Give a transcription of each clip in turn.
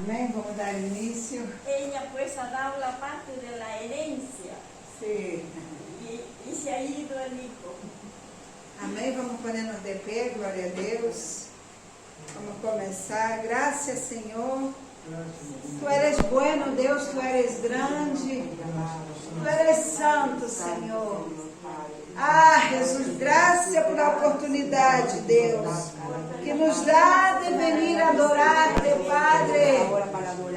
Amén, vamos dar inicio. Ella pues ha dado la parte de la herencia Sí. y se ha ido el hijo. Amém, vamos ponernos de pé, glória a Deus. Vamos começar. Graças, Senhor. Tu eres bueno, Deus, Tu eres grande. Tu eres santo, Senhor. Ah, Jesus, graças por a oportunidade, Deus, que nos dá de venir adorar-te, Padre,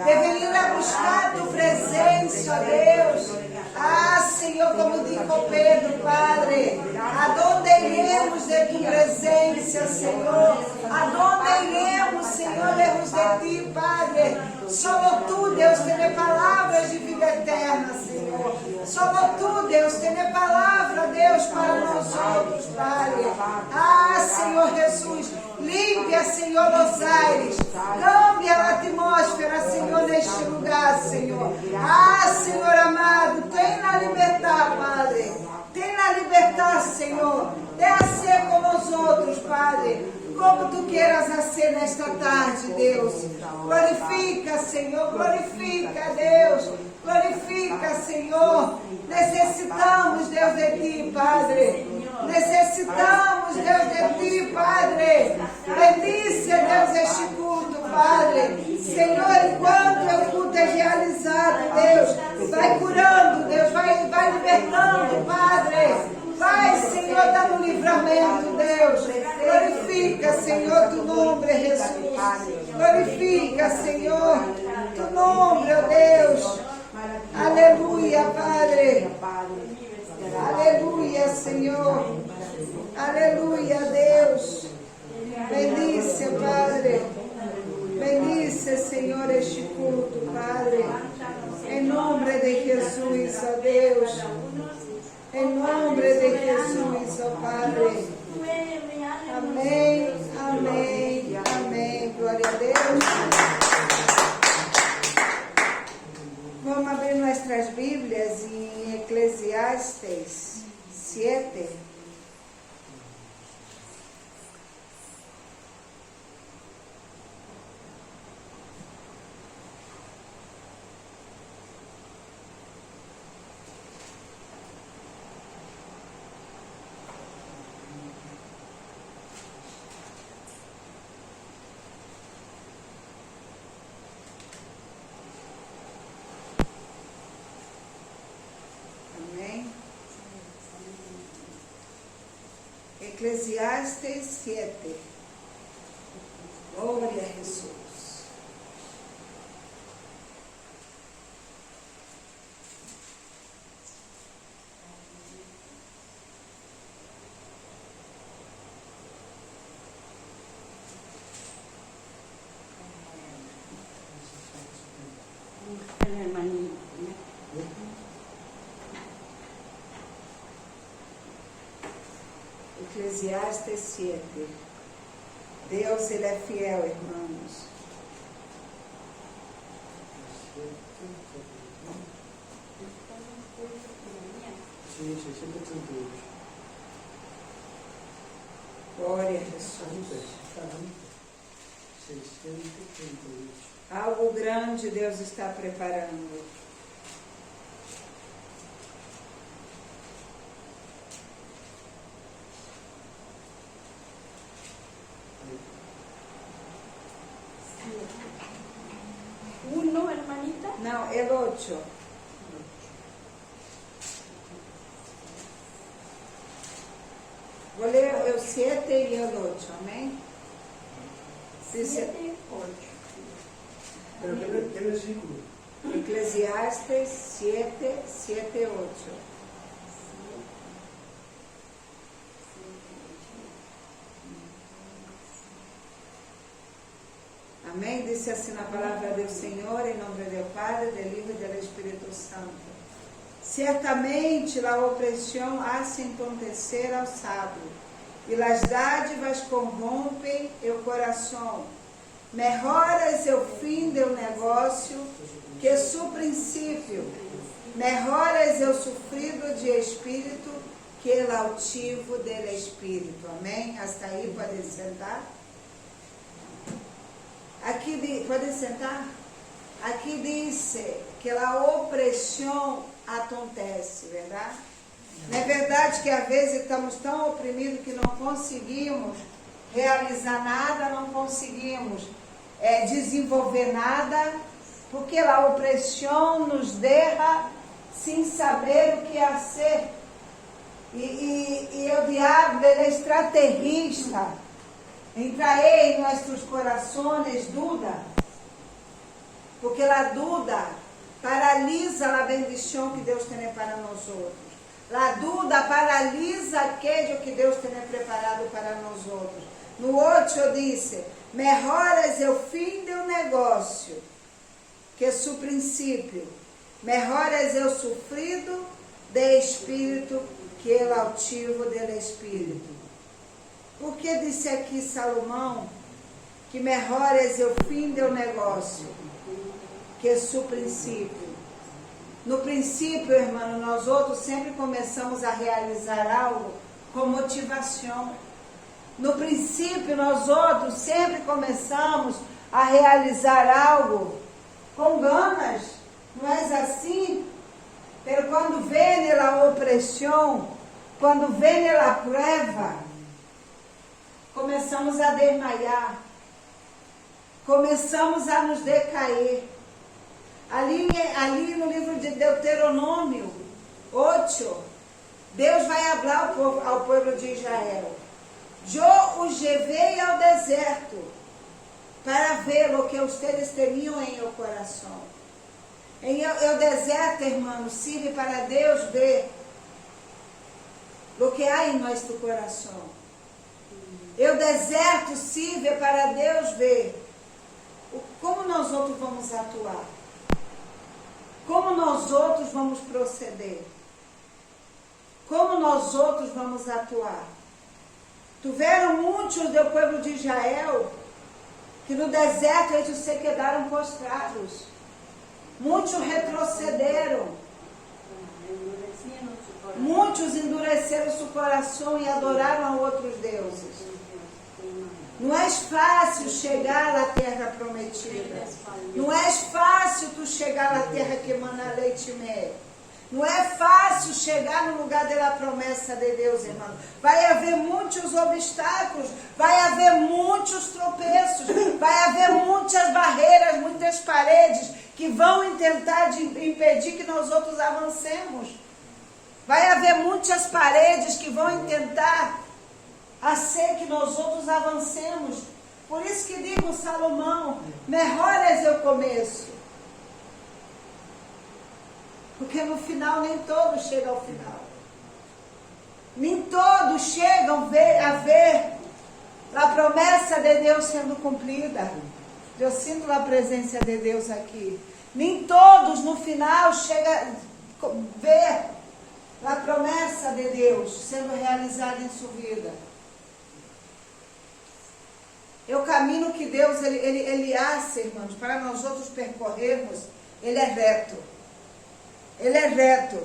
de venir a buscar Tu presença, Deus. Ah, Senhor, como dijo Pedro, Padre, aonde iremos de Tu presença, Senhor? Aonde iremos, Senhor, lejos de Ti, Padre? Solo Tu, Deus, tem palavras de vida eterna, Senhor. Solo Tu, Deus, tem palavra, Deus, para nós outros, Padre. Ah, Senhor Jesus, limpia, Senhor, os aires. Cambia a atmosfera, Senhor, neste lugar, Senhor. Ah, Senhor amado, tem na libertar, Padre. Tem na libertar, Senhor. Desce com nós outros, Padre. Como Tu queiras nascer nesta tarde, Deus. Glorifica, Senhor, glorifica, Deus. Glorifica, Senhor. Necessitamos, Deus, de Ti, Padre. Necessitamos, Deus, de Ti, Padre. Bendice, Deus, este culto, Padre. Senhor, enquanto o culto é realizado, Deus, vai curando, Deus, vai libertando, Padre. Vai, Senhor, dando livramento, Deus. Glorifica, Senhor, Tu nome, Jesus. Glorifica, Senhor, Tu nome, ó Deus. Aleluia, Padre. Aleluia, Senhor. Aleluia, Deus. Bendice, Padre. Bendice, Senhor, este culto, Padre. Em nome de Jesus, ó Deus. Em nome de Jesus, ó Padre. Amém, amém, amém. Glória a Deus. Vamos abrir nossas Bíblias em Eclesiastes 7. Eclesiastes 7. Glória a Jesus. Eclesiastes 7. Deus, Ele é fiel, irmãos. Sim, 638. Glória a Jesus. 638. Algo grande Deus está preparando. Uno, hermanita. Não, el 8. Vou ler o 7 e o 8, amém? 7, 8. Pero ¿qué versículo? Eclesiastes 7, 7 e 8. Amém? Disse assim na palavra do Senhor, em nome do Padre, do Filho e do Espírito Santo. Certamente a opressão hace entontecer ao sábio, e as dádivas corrompem o coração. Melhoras é o fim do negócio que su princípio. Melhoras é o sofrido de espírito que o altivo do espírito. Amém? Hasta aí, pode sentar. Aqui, pode sentar? aqui diz que a opressão acontece, verdade? Não é verdade que às vezes estamos tão oprimidos que não conseguimos realizar nada, não conseguimos desenvolver nada, porque a opressão nos deixa sem saber o que fazer. E o diabo, ele é estrategista em trazer em nossos corações dúvida, porque a dúvida paralisa a bendição que Deus tem para nós outros. A dúvida paralisa aquilo que Deus tem preparado para nós outros. No 8 disse: melhor é o fim do negócio que seu princípio. Melhor é o sofrido de espírito que o altivo do espírito. Por que disse aqui Salomão que melhor é o fim do negócio que seu princípio? No princípio, irmão, nós outros sempre começamos a realizar algo com motivação. No princípio, nós outros sempre começamos a realizar algo com ganas. Não é assim? Pero quando vem a opressão, quando vem a prova, começamos a desmaiar, começamos a nos decair. Ali no livro de Deuteronômio 8, Deus vai falar ao povo de Israel: eu os levei ao deserto para ver o que vocês temiam em seu coração. O deserto, irmão, serve para Deus ver o que há em nosso coração. O deserto serve para Deus ver como nós outros vamos atuar. Como nós outros vamos proceder? Como nós outros vamos atuar? Tiveram muitos do povo de Israel que no deserto eles se quedaram prostrados. Muitos retrocederam. Muitos endureceram seu coração e adoraram a outros deuses. Não é fácil chegar à terra prometida. Não é fácil tu chegar à terra que emana leite e mel. Não é fácil chegar no lugar da promessa de Deus, irmão. Vai haver muitos obstáculos, vai haver muitos tropeços, vai haver muitas barreiras, muitas paredes que vão tentar impedir que nós outros avancemos. Vai haver muitas paredes que vão tentar fazer que nós outros avancemos. Por isso que digo, Salomão, melhor é o começo. Porque no final nem todos chegam ao final. Nem todos chegam a ver a promessa de Deus sendo cumprida. Eu sinto a presença de Deus aqui. Nem todos no final chegam a ver a promessa de Deus sendo realizada em sua vida. O caminho que Deus ele hace, irmãos, para nós outros percorrermos, ele é reto. Ele é reto.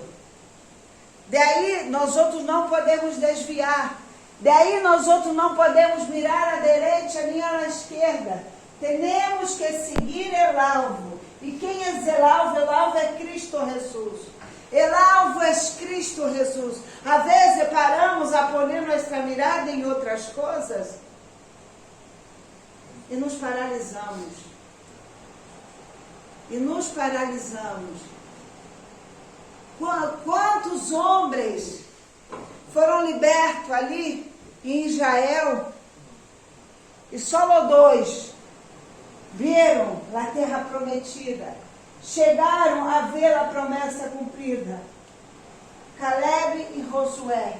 Daí nós outros não podemos desviar. Daí nós outros não podemos mirar à direita nem à esquerda. Temos que seguir o alvo. E quem é o alvo? O alvo é Cristo Jesus. O alvo é Cristo Jesus. Às vezes paramos a pôr nossa mirada em outras coisas e nos paralisamos. E nos paralisamos. Quantos homens foram libertos ali em Israel e só 2 viram a terra prometida, chegaram a ver a promessa cumprida? Caleb e Josué.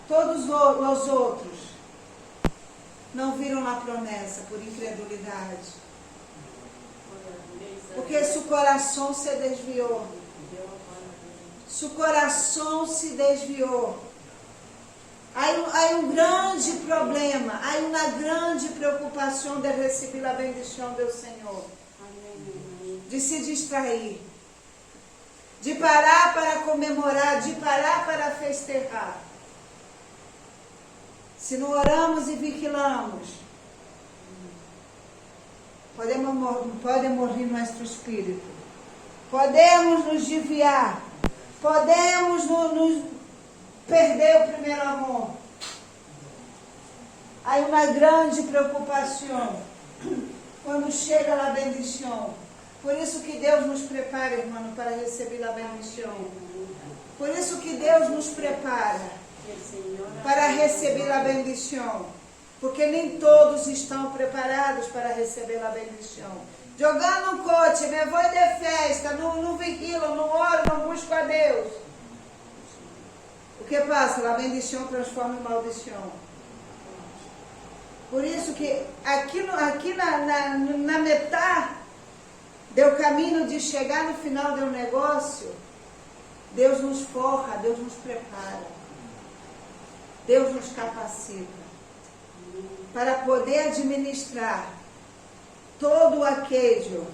Todos os outros não viram a promessa por incredulidade, porque seu coração se desviou. Seu coração se desviou. Há um grande problema, há uma grande preocupação de receber a bendição do Senhor, de se distrair, de parar para comemorar, de parar para festejar. Se não oramos e vigilamos, pode morrer nosso espírito. Podemos nos desviar. Podemos nos perder o primeiro amor. Há uma grande preocupação quando chega a bendição. Por isso que Deus nos prepara, irmão, para receber a bendição. Por isso que Deus nos prepara para receber a bendição. Porque nem todos estão preparados para receber a bendição. Jogando um coche, me vou de festa, não vigilo, não oro, não busco a Deus. O que passa? A bendição transforma em maldição. Por isso que aqui na metade do caminho de chegar no final do negócio, Deus nos forra, Deus nos prepara, Deus nos capacita para poder administrar todo aquilo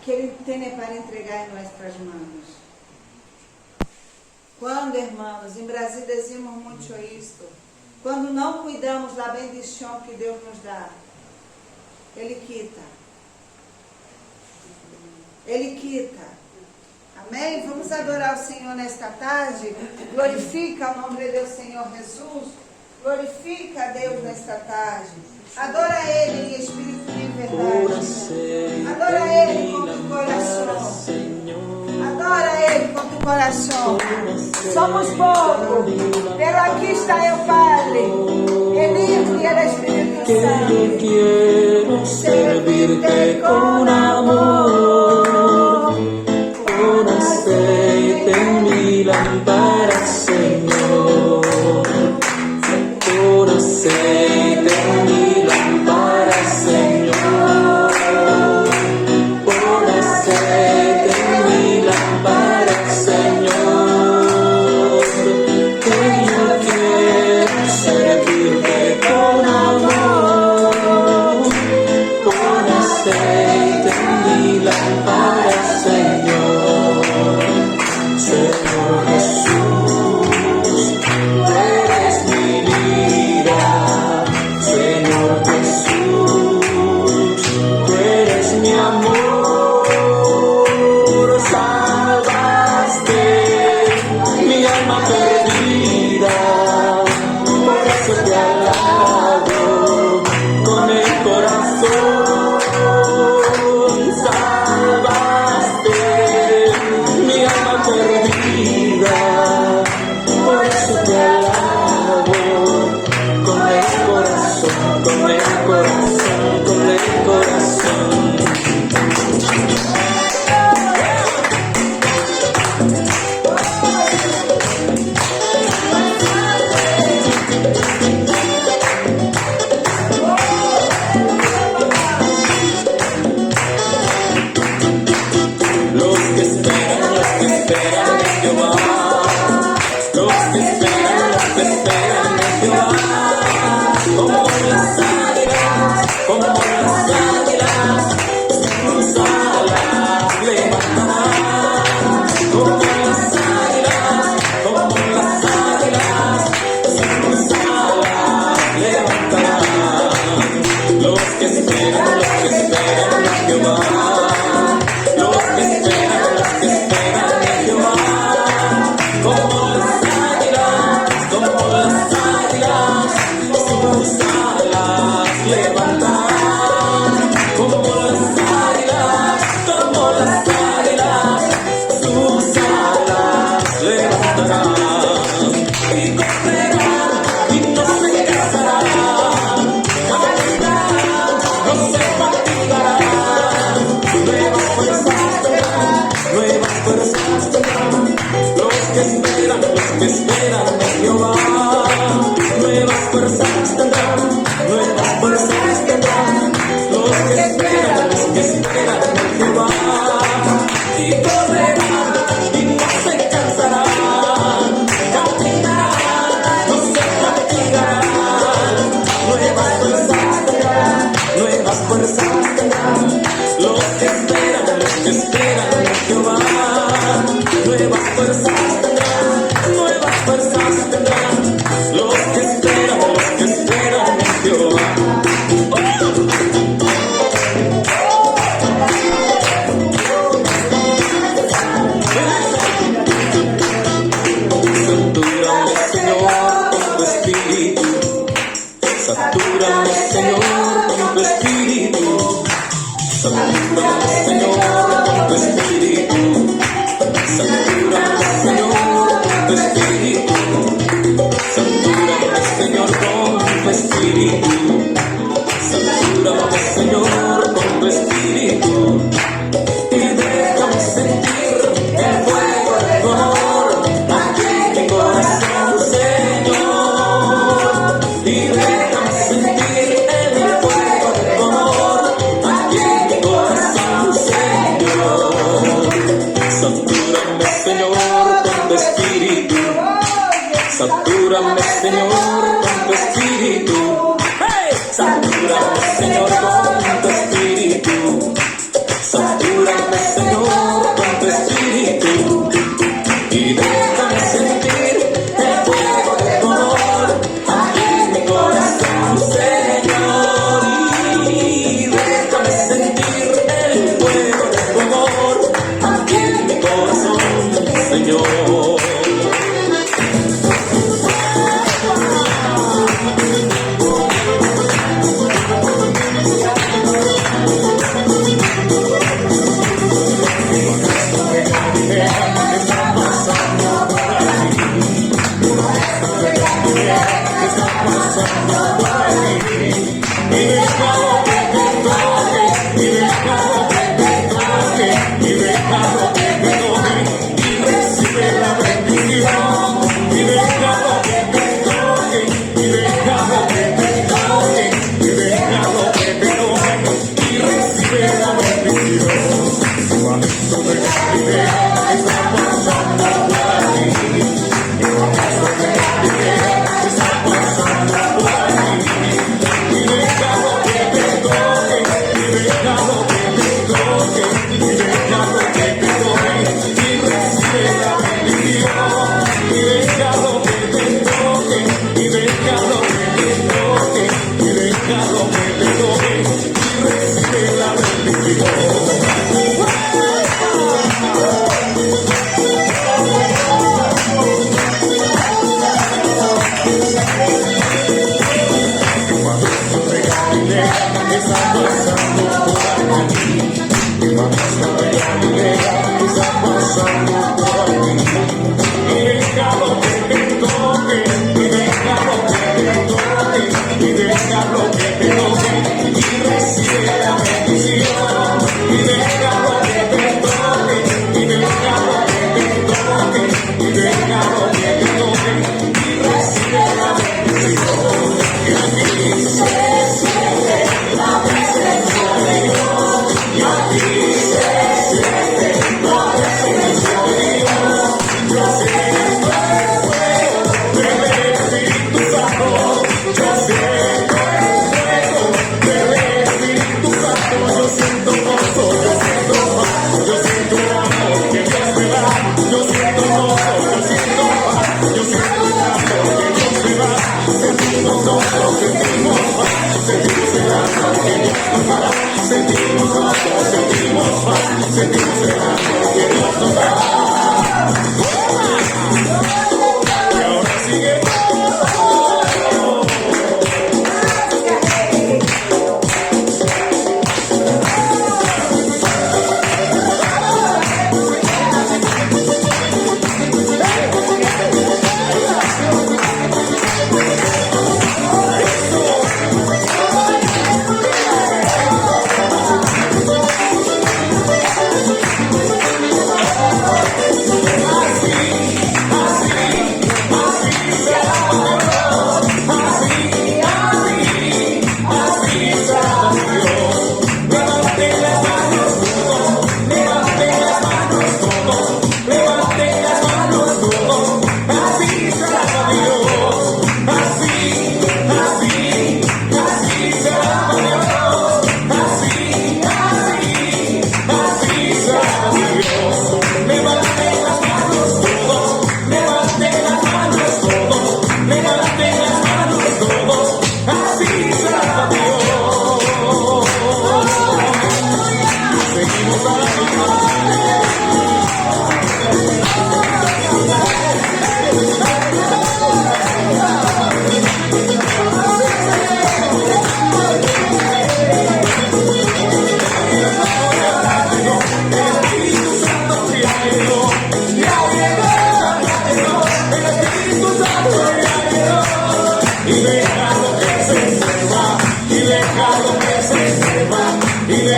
que Ele tem para entregar em nossas mãos. Quando, irmãos, em Brasil dizemos muito isto, quando não cuidamos da bendição que Deus nos dá, Ele quita. Ele quita. Amém? Vamos adorar o Senhor nesta tarde. Glorifica o nome de Deus, Senhor Jesus. Glorifica a Deus nesta tarde. Adora Ele em espírito e em verdade. Adora Ele com teu coração. Adora Ele com teu coração. Somos poucos. Pero aqui está o Padre. El Hijo y el Espíritu Santo. Que quiero servirte con amor. Con aceite en mi lámpara, Señor. Con aceite en mi lámpara, Señor. Con aceite en mi lámpara, Señor. Que yo quiero servirte con amor. Con aceite en mi lámpara, Señor. Señor Jesús, tú eres mi vida. Señor Jesús, tú eres mi amor. Salvaste mi alma perdida. Por eso te alabo con el corazón. Salvaste mi alma perdida, por eso te alabo con el corazón, con el corazón, con el corazón. Los que esperan en Jehová, los que esperan en Jehová, como las águilas, sus alas levantarán, como las águilas, sus alas levantarán. Los que esperan en Jehová, los que esperan en Jehová, como las águilas, sus alas levantarán, como las águilas, sus alas levantarán, y correrán y no se cansarán, caminarán, no se fatigarán. Señor, con tu espíritu y déjame sentir el fuego de tu amor aquí en mi corazón, Señor. Y déjame sentir el fuego de tu amor aquí en mi corazón, Señor. Satúrame, Señor, con tu espíritu. Satúrame, Señor, con tu espíritu. ¡Hey! Satúrame, Señor, con tu espíritu. Satúrame, Señor, con tu espíritu. Y déjame sentir el fuego de tu amor aquí en mi corazón, Señor. Y déjame sentir el fuego de tu amor aquí en mi corazón, Señor. Yo siento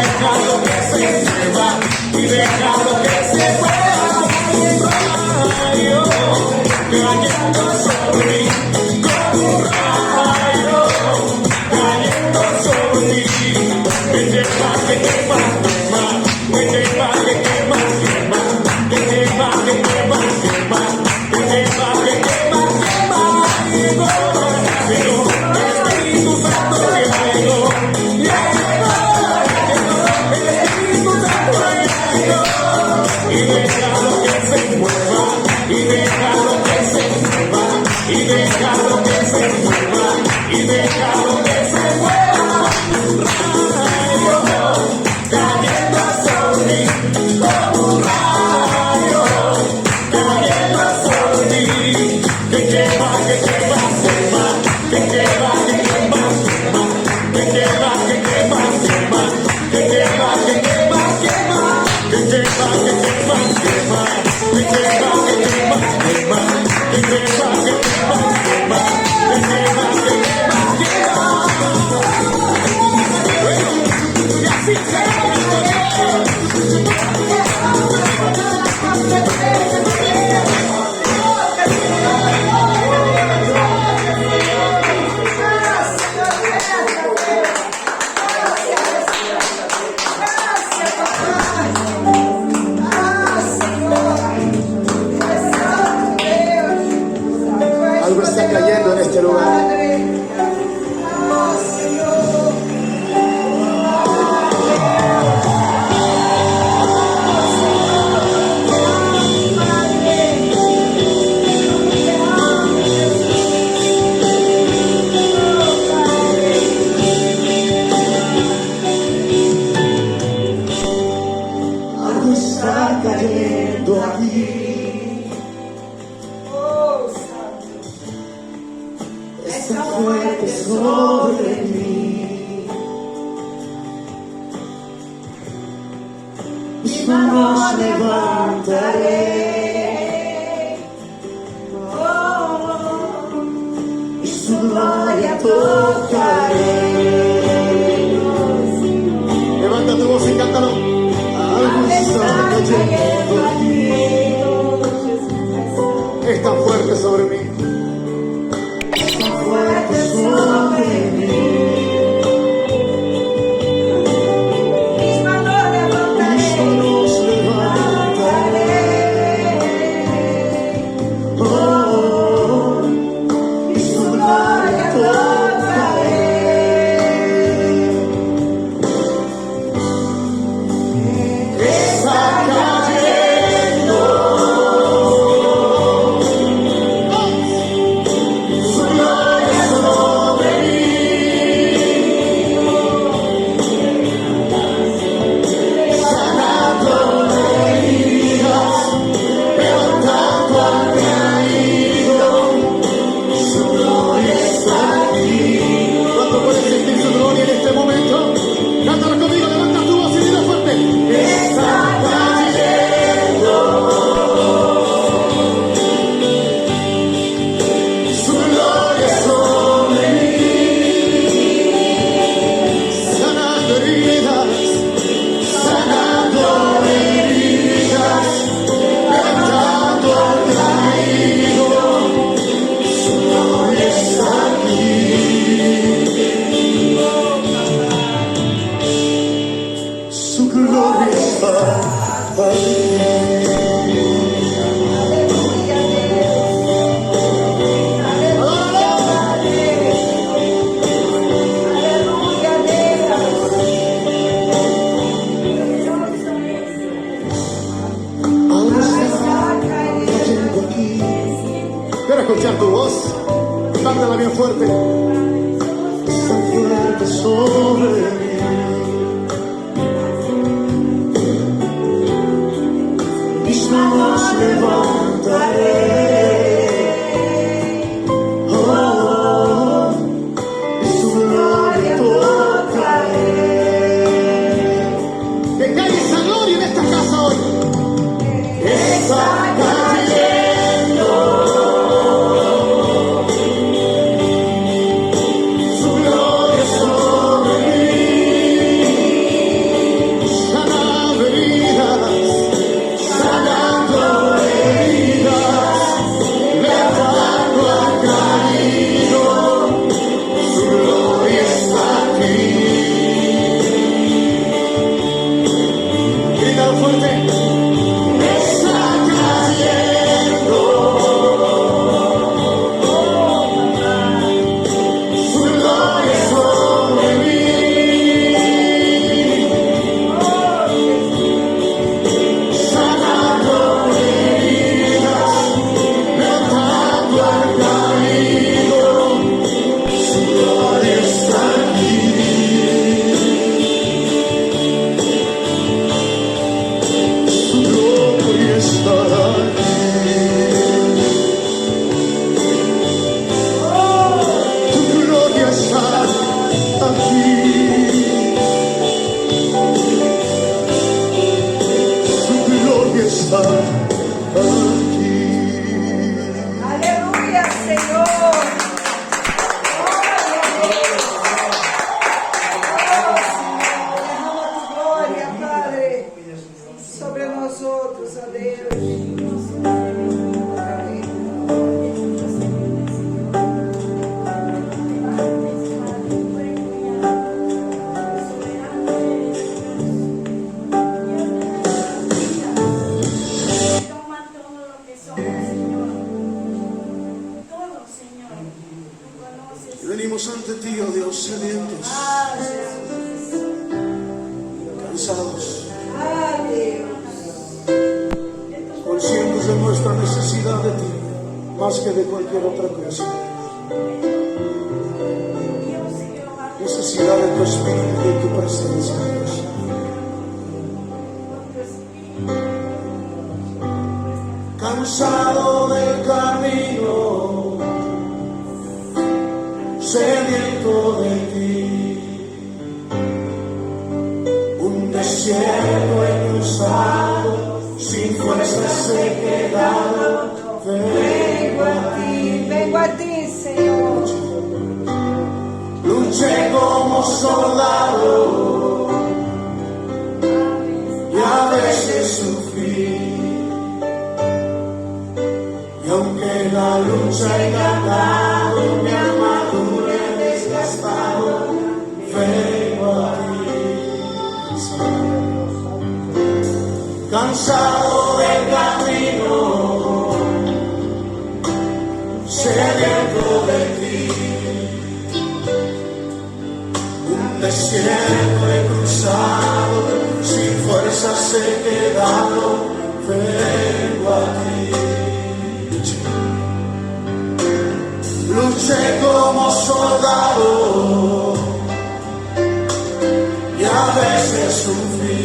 déjalo que se mueva, y déjalo que se mueva, un rayo cayendo sobre mí, como un rayo cayendo sobre mí, me lleva, que quema, quema, me lleva, que quema, quema, que quema, que quema, quema, que quema, que quema, quema, y llegó, Espíritu Santo llegó, Espíritu Santo llegó, y déjalo que se mueva, y déjalo que se mueva, y déjalo que se mueva, y déjalo que se mueva, un rayo cayendo sobre mí, como un rayo cayendo sobre mí, que quema, que quema, quema, que quema, que quema, quema, que quema, que quema, quema, que quema, que quema, quema, que quema, que quema, quema, que quema, que quema, que quema, que quema, que quema, que quema, y así será. Algo está cayendo en este lugar. Algo está cayendo aquí. Oh, Santo. Está fuerte sobre mí. Mis manos levantaré. Y su gloria tocaré. Levanta tu voz y cántalo. Algo está cayendo aquí. Es tan fuerte sobre mí. Fuerte sobre mí. Mis manos levantaré. Mis manos levantaré. Oh, y su gloria tocaré. Está cayendo. Su gloria sobre mí. Sanando heridas, levantando al caído. Su gloria está aquí. ¿Cuánto puedes sentir su gloria en este momento? Cántalo conmigo, levanta tu voz y dilo fuerte. Está cayendo. Su gloria sobre mí. Sanando heridas, levantando al caído. Su gloria está aquí. Su gloria está aquí. Ahora está cayendo aquí. Quiero escuchar tu voz. Cántala bien fuerte. Está fuerte sobre mí. Mis manos levantaré. Oh, y su gloria tocaré. Que caiga esa gloria en esta casa hoy. Está cayendo. Su gloria sobre mí. fuerte. Está cayendo. Su gloria sobre mí. Sanando heridas, levantando al caído. Su gloria está aquí. Su gloria estará aquí. Tu gloria está aquí. Su gloria está aquí. Aleluya, Señor. Derrama tu glória, Padre, sobre nosotros, ó Deus. Amém. Toma todo lo que somos, Señor. Todo, Señor. Tú conoces. Venimos ante ti, oh Dios, sedientos, cansados, conscientes de nuestra necesidad de ti, más que de cualquier otra cosa. Dios, Jehová, Necesidad de tu espíritu y de tu presencia, Dios. con tu espíritu. Cansado del camino, sediento de ti. Un desierto he cruzado, sin fuerzas he quedado. Vengo a ti, Senhor. Luché como soldado y a veces sufrí. Y aunque la lucha he ganado, mi armadura he desgastado, vengo a ti. Cansado del camino, sediento de ti. Un desierto he cruzado, sin fuerzas he quedado, vengo a ti. Luché como soldado y a veces sufrí.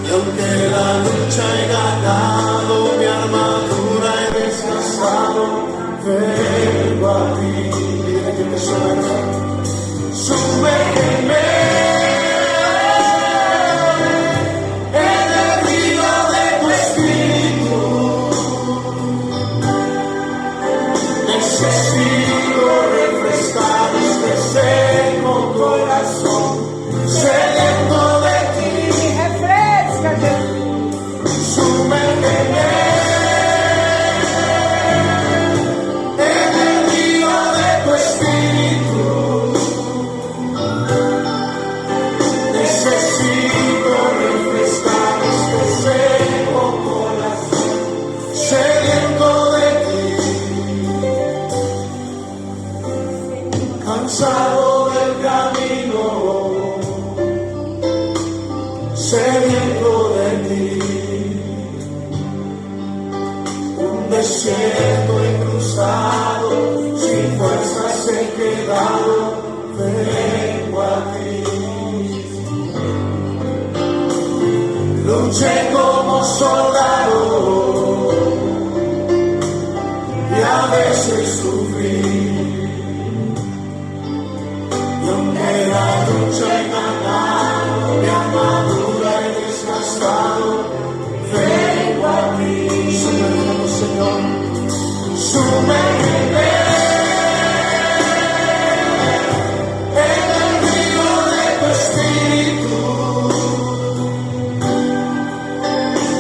Y aunque la lucha he ganado, mi armadura he desgastado, vengo a ti. Dile que te suena. Sumérgeme en el río de tu espíritu. Necesito refrescar este seco corazón, sediento de ti. Refresca, Jesus. Sumérgeme en el río de tu espíritu. Necesito refrescar este seco corazón, sediento de ti. Cansado del camino, sediento de ti. Un desierto he cruzado, sin fuerzas he quedado, vengo a ti. Luché como soldado y a veces sufrí. Y aunque la lucha he ganado, mi armadura he desgastado, vengo a ti. Sumérgeme, Señor, sumérgeme en el río de tu espíritu.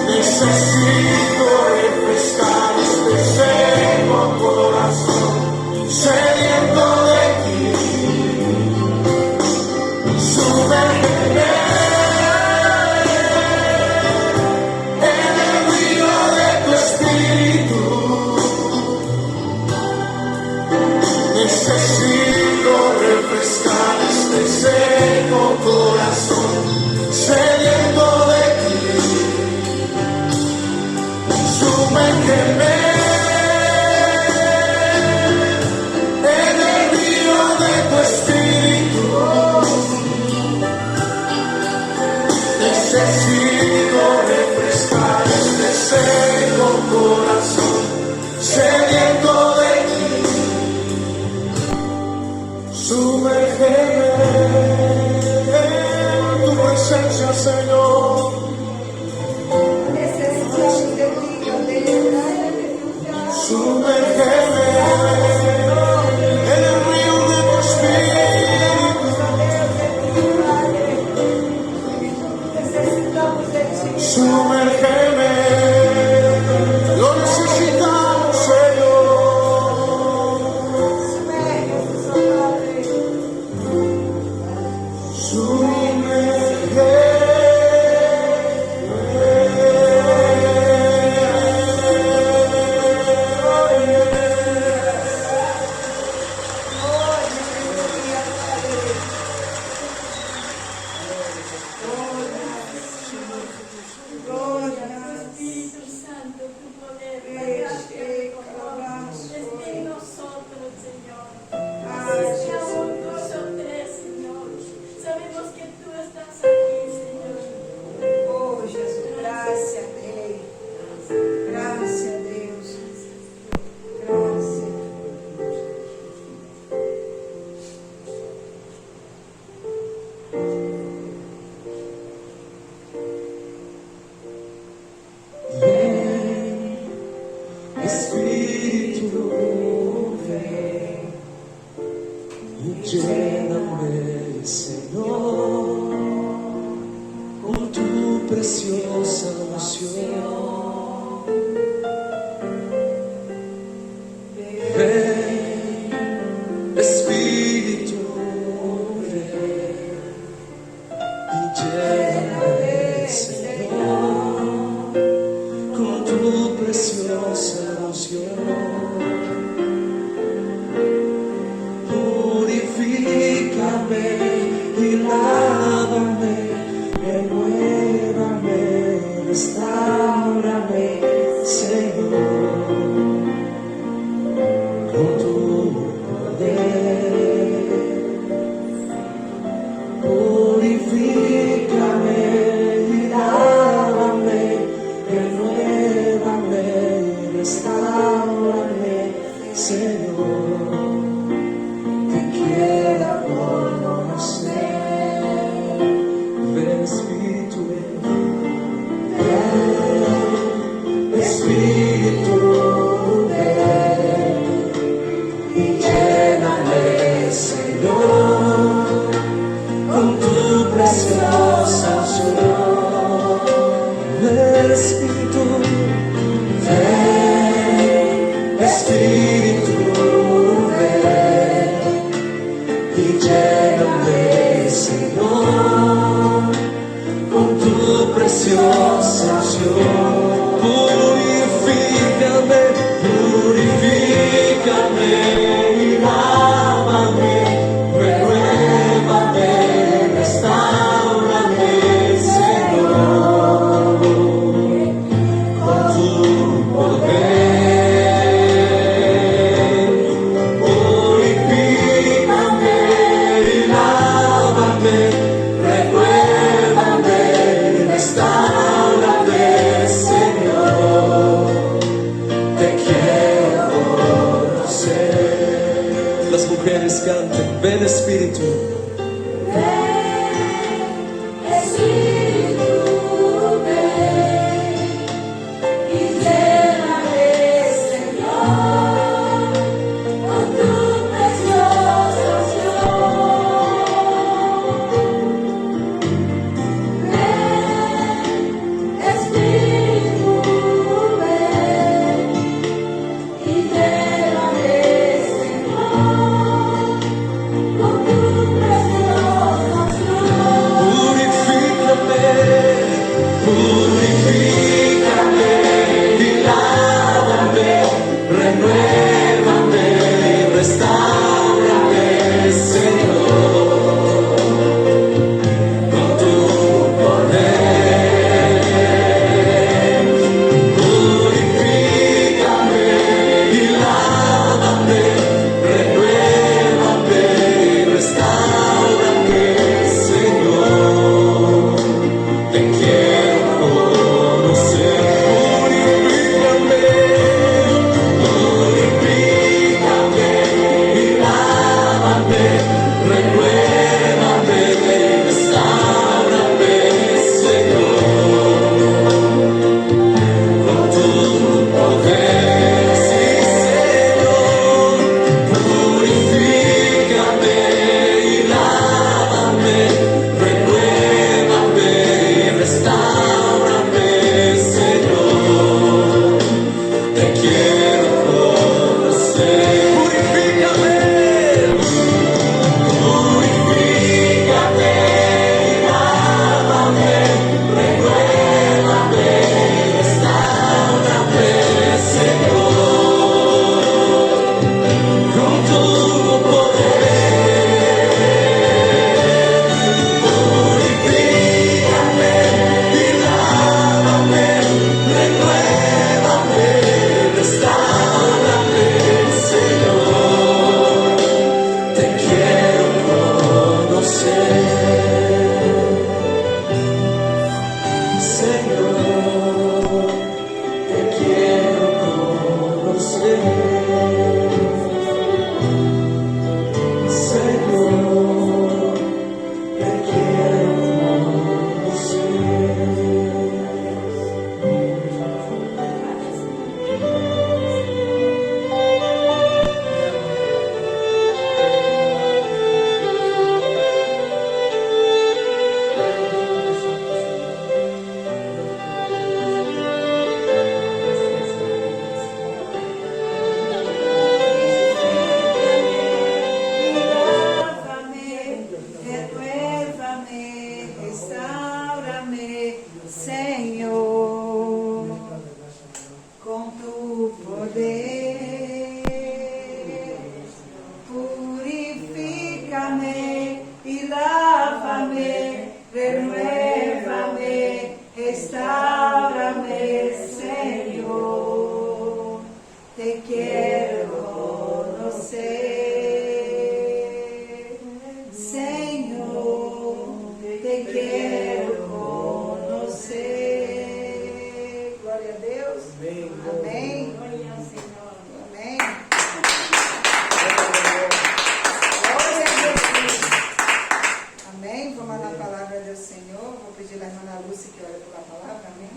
Necesito refrescar este seco corazón, sediento de ti. Sube Espíritu Santo, tu poder, tu gracia, tu favor, esté en nosotros, Señor. Sea un, dos o tres, Señor. Sabemos que tú estás aquí, Señor. Oh, Jesus, graça a Deus. Graça a Deus. Graça. Vem, Espírito, vem e llena-me, Senhor, com tu preciosa unción. Vem, Espírito, vem e llena-me, Senhor, con tu preciosa unción. Purifícame y lávame, renuévame, restaurame, Señor, con tu poder. Purifícame y lávame, renuévame, restaurame, Señor, te quiero conocer. Ven, Espíritu, ven, Espíritu, ven y lléname, Señor, con tu preciosa unción. Ven, Espíritu, ven, Espíritu, ven Amém? Vamos na palavra do Senhor. Vou pedir a irmã Ana Lúcia que ore pela palavra. Amém?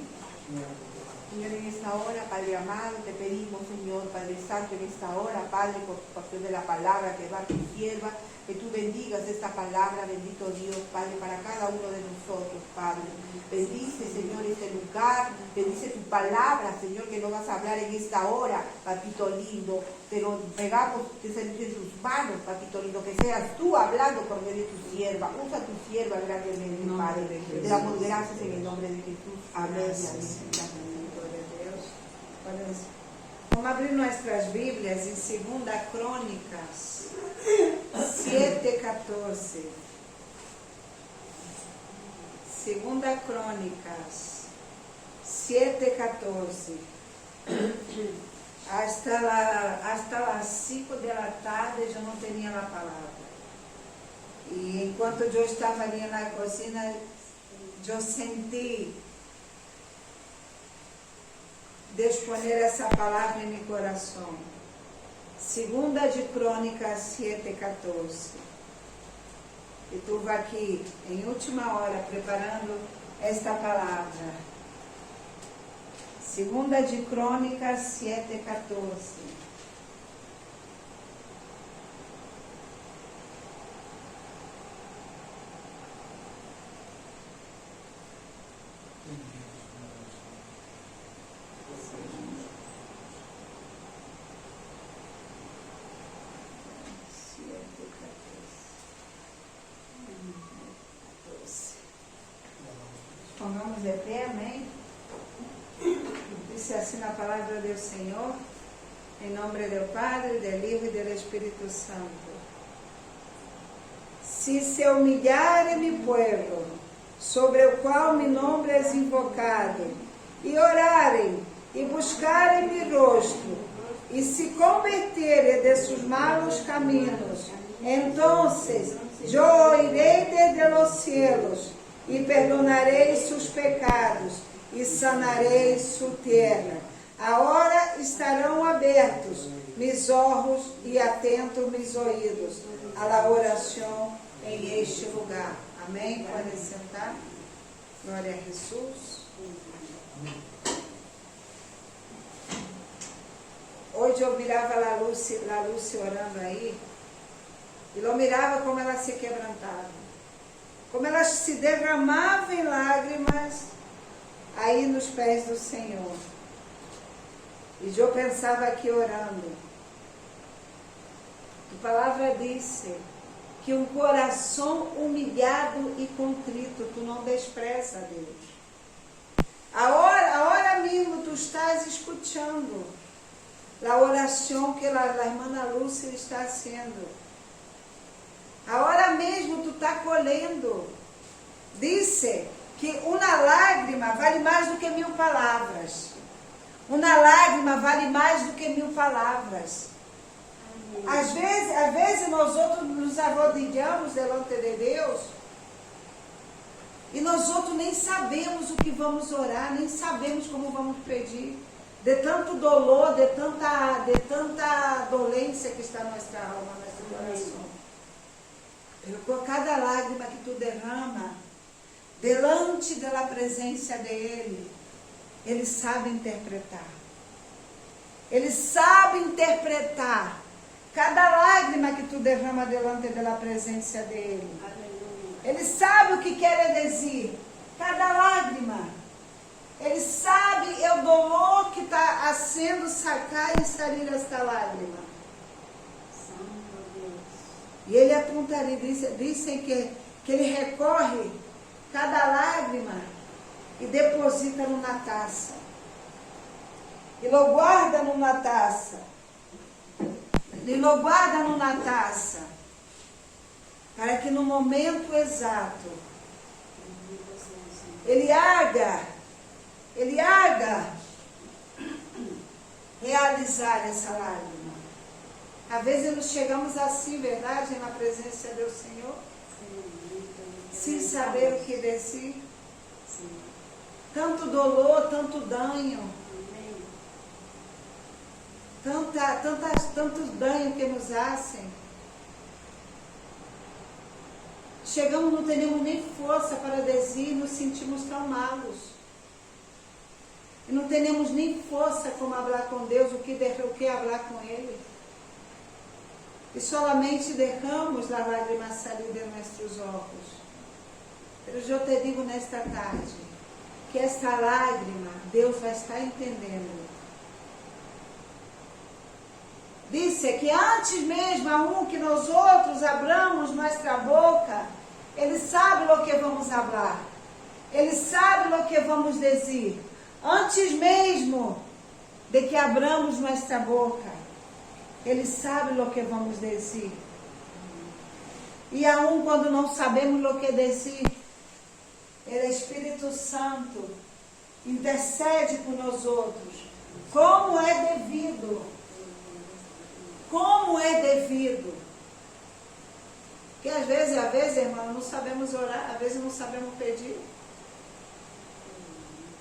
Señor, en esta hora, Padre amado, te pedimos, Señor, Padre Santo, en esta hora, Padre, por pasión de la palabra que va a tu sierva, que tú bendigas esta palabra, bendito Dios, Padre, para cada uno de nosotros, Padre. Bendice, Señor, este lugar, bendice tu palabra, Señor, que nos vas a hablar en esta hora, Papito lindo. Te lo pegamos que se en tus manos, Papito lindo, que seas tú hablando por medio de tu sierva. Usa tu sierva grandemente, Padre. Te damos gracias en el nombre de Jesús. Amén. Amén. Vamos abrir nuestras Bíblias em 2 Crônicas 7:14. 2 Crônicas 7:14. Hasta las 5 da tarde eu não tinha a palavra. E enquanto eu estava ali na cozinha, eu senti Deus poner essa palavra em meu coração. 2 de Crônicas 7:14. E estou aqui em última hora preparando esta palavra. 2 de Crônicas 7:14. Pongamos de pé, amém? Dice assim na palavra do Senhor, em nome do Padre, do Filho e do Espírito Santo. Se se humilhare mi pueblo, sobre o qual mi nombre es invocado, e orarem, e buscarem mi rosto, e se converterem de sus malos caminhos, entonces yo oiré desde los cielos, e perdonarei seus pecados, e sanarei sua terra. Agora estarão abertos mis olhos e atentos mis ouvidos à la oração em este lugar. Amém? Podem sentar. Glória a Jesus. Hoje eu mirava a Lúcia orando aí, e eu mirava como ela se quebrantava. Como ela se derramava em lágrimas aí nos pés do Senhor. E eu pensava aqui orando. A palavra disse que um coração humilhado e contrito, tu não despreza a Deus. Agora mesmo tu estás escutando a oração que a irmã Lúcia está fazendo. Agora mesmo tu está colhendo. Disse que uma lágrima vale mais do que 1000 palavras. Uma lágrima vale mais do que 1000 palavras. Às vezes nós outros nos arrodilhamos delante de Deus e nós outros nem sabemos o que vamos orar, nem sabemos como vamos pedir. De tanto dolor, de tanta dolência que está na nossa alma, no nosso coração. Por cada lágrima que tu derrama, delante da presença dele, ele sabe interpretar. Ele sabe interpretar cada lágrima que tu derrama delante da presença dele. Ele sabe o que quer dizer, cada lágrima. Ele sabe o dolor que está haciendo sacar e sair esta lágrima. E ele apontaria, dizem que ele recorre cada lágrima e deposita numa taça. E lo guarda numa taça. E lo guarda numa taça. Para que no momento exato, ele haga realizar essa lágrima. Às vezes nós chegamos assim, verdade, na presença do Senhor, sem saber o que dizer. Tanto dolor, tanto dano, tantos danos que nos fazem. Chegamos, não temos nem força para dizer, nos sentimos traumados. E não temos nem força como falar com Deus, o que falar com Ele. E solamente deixamos a lágrima sair de nossos olhos. Mas eu te digo nesta tarde, que esta lágrima, Deus vai estar entendendo. Disse que antes mesmo que nós outros abramos nossa boca, Ele sabe o que vamos falar. Ele sabe o que vamos dizer. Antes mesmo de que abramos nossa boca, Ele sabe o que vamos dizer. E aun quando não sabemos o que dizer, Ele, Espírito Santo, intercede por nós outros. Como é devido. Como é devido. Porque às vezes, irmão, não sabemos orar, às vezes não sabemos pedir.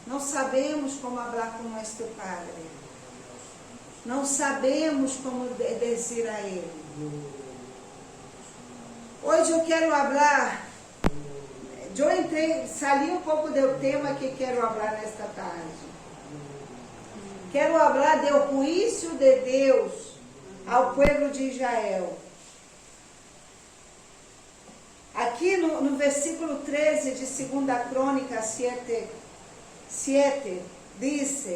Não sabemos como falar com nosso Padre. Não sabemos como dizer a Ele. Hoje eu quero falar, sali um pouco do tema que quero falar nesta tarde. Quero falar do juízo de Deus ao povo de Israel. Aqui no versículo 13 de 2 Crônica 7, diz: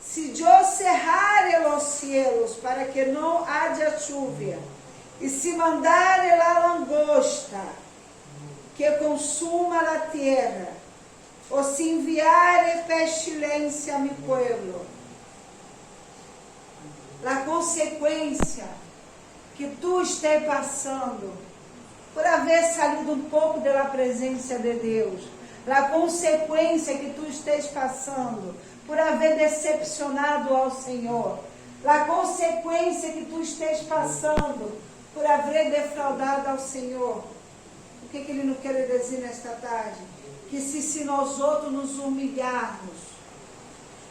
se eu cerrar os cielos para que não haja chuva, e se mandar a langosta que consuma a terra, ou se enviar pestilência a meu povo, a consequência que tu estás passando por haver saído um pouco da presença de Deus, a consequência que tu estás passando por haver decepcionado ao Senhor, a consequência que tu estás passando por haver defraudado ao Senhor. O que Ele não quer dizer nesta tarde? Que se nós outros nos humilharmos,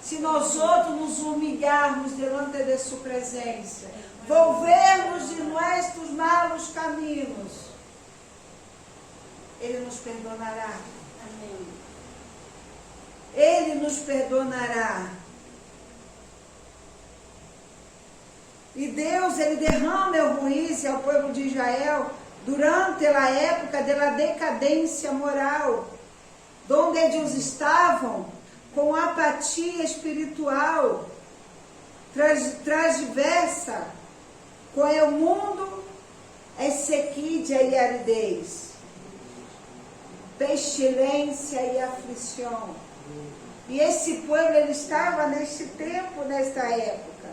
se nós outros nos humilharmos diante de sua presença, volvermos de nossos malos caminhos, Ele nos perdonará. Amém. Ele nos perdonará. E Deus, Ele derrama o juízo ao povo de Israel durante a época da decadência moral, onde eles estavam com apatia espiritual, transversa, com o mundo, é sequidez e aridez, pestilência e aflição. E esse povo, ele estava neste tempo, nesta época.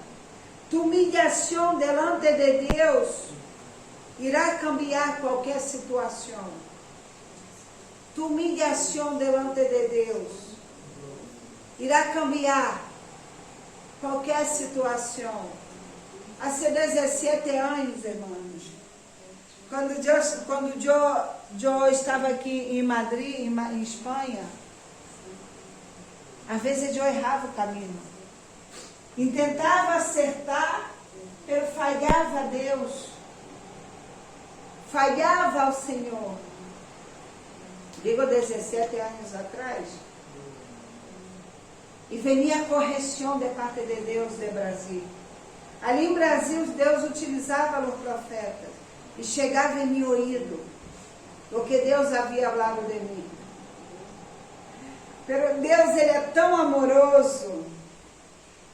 Tu humilhação delante de Deus irá cambiar qualquer situação. Tu humilhação delante de Deus irá cambiar qualquer situação. Há 17 anos, irmãos, quando eu estava aqui em Madrid, em Espanha, às vezes eu errava o caminho. E tentava acertar, eu falhava a Deus. Falhava ao Senhor. Digo 17 anos atrás. E venia a correção de parte de Deus de Brasil. Ali em Brasil, Deus utilizava os profetas. E chegava em meu ouvido o que Deus havia falado de mim. Pero Deus, Ele é tão amoroso,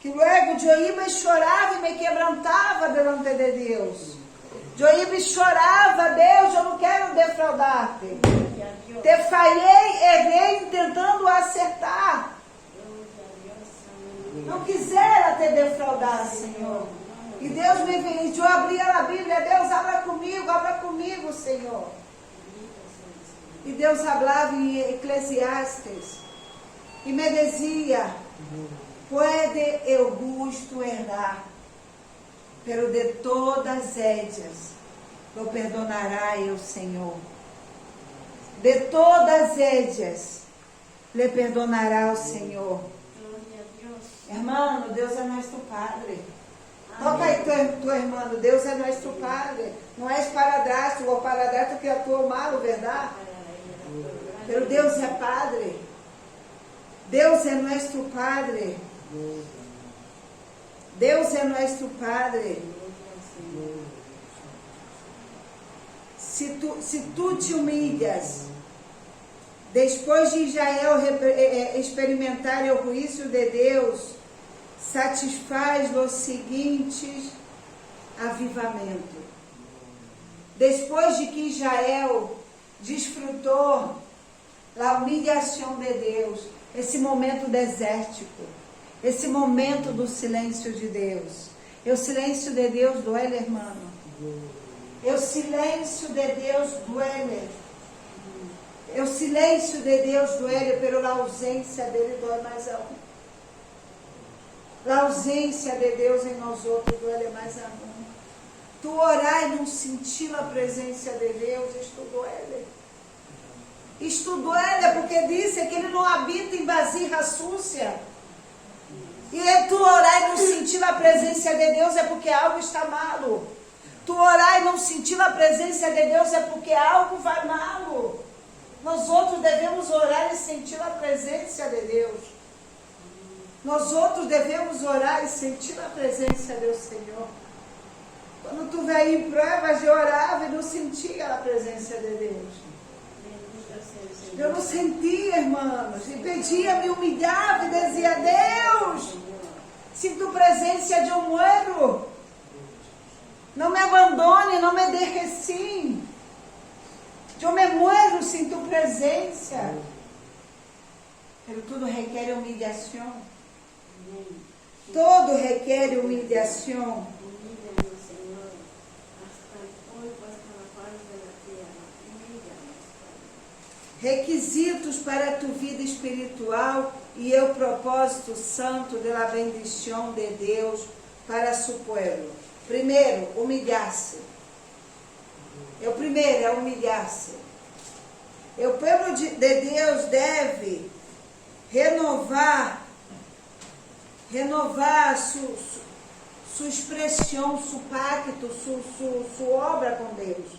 que luego eu ia e chorava e me quebrantava diante de Deus. Eu ia e chorava: Deus, eu não quero defraudar-te. Te falhei, errei tentando acertar. Não quisera te defraudar, Senhor. E Deus me veio, eu abria a Bíblia: Deus, abra comigo, Senhor. E Deus falava em Eclesiastes e me dizia: puede el justo errar, pero de todas ellas lo perdonará el Senhor. De todas ellas le perdonará o Senhor. Glória a Deus. Hermano, Deus é nosso Padre. Toca aí tu irmão, Deus é nosso Padre. Não és padrasto, o padrasto que atuou mal, verdade? Pero Deus é Padre. Deus é nosso Padre. Deus é nosso Padre. Se tu te humilhas, depois de Israel experimentar o juízo de Deus, satisfaz os seguintes avivamento. Depois de que Israel desfrutou a humilhação de Deus, esse momento desértico, esse momento do silêncio de Deus. E o silêncio de Deus duele, irmão. E o silêncio de Deus duele. E o silêncio de Deus duele, pela ausência dele dói mais a um. A ausência de Deus em nós outros duele mais a um. Tu orar e não sentir a presença de Deus, isto duele. Isto duele porque disse que ele não habita em vasija súcia. E tu orar e não sentir a presença de Deus é porque algo está malo. Tu orar e não sentir a presença de Deus é porque algo vai malo. Nós outros devemos orar e sentir a presença de Deus. Nós outros devemos orar e sentir a presença do Senhor. Quando tu veio em provas, eu orava e não sentia a presença de Deus. Eu não sentia, irmãos, e pedia, me humilhava e dizia, Deus, sinto presença de um muero. Não me abandone, não me deixe assim. Eu me muero, sinto presença. Mas tudo requer humilhação. Todo requer humilhação. Requisitos para a tua vida espiritual e o propósito santo da bendição de Deus para seu povo. Primeiro, humilhar-se. O primeiro é humilhar-se. O povo de Deus deve renovar sua expressão, seu pacto, sua obra com Deus.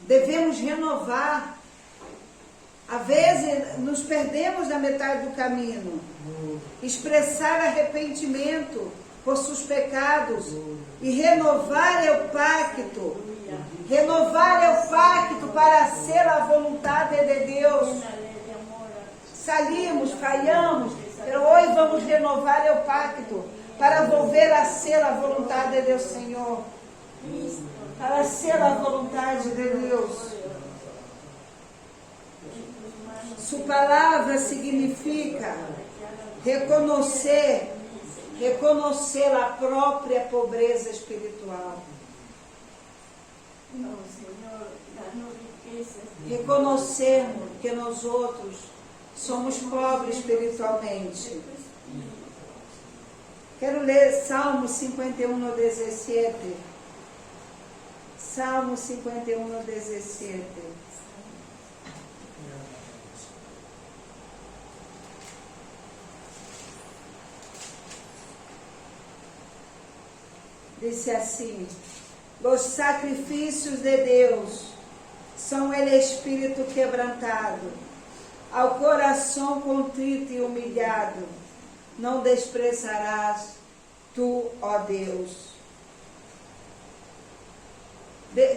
Devemos renovar. Às vezes nos perdemos na metade do caminho. Expressar arrependimento por seus pecados e renovar o pacto. Renovar o pacto para ser a vontade de Deus. Salimos, falhamos, mas hoje vamos renovar o pacto para volver a ser a vontade do Senhor. Para ser a vontade de Deus. Sua palavra significa reconhecer a própria pobreza espiritual. Reconhecermos que nós outros somos pobres espiritualmente. Quero ler Salmo 51, 17. Salmo 51, 17. Disse assim, os sacrifícios de Deus são o espírito quebrantado, ao coração contrito e humilhado, não desprezarás tu, ó Deus.